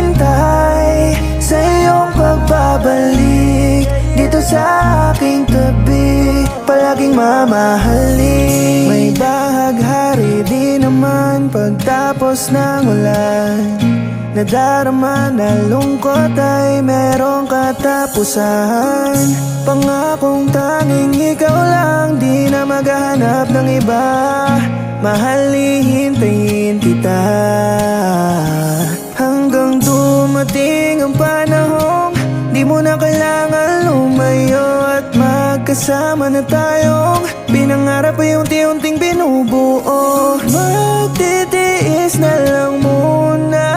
maghintay sa iyong pagbabalik dito sa aking tabi, palaging mamahalin. May bahaghari din naman pagtapos ng ulan. Nadarama na lungkot ay merong katapusan. Pangakong tanging ikaw lang, di na maghahanap ng iba. Mahal, hihintayin kita hanggang dumating ang panahong di mo na kailangan lumayo at magkasama na tayong pinangarap ay unti-unting binubuo. Magtitiis na lang muna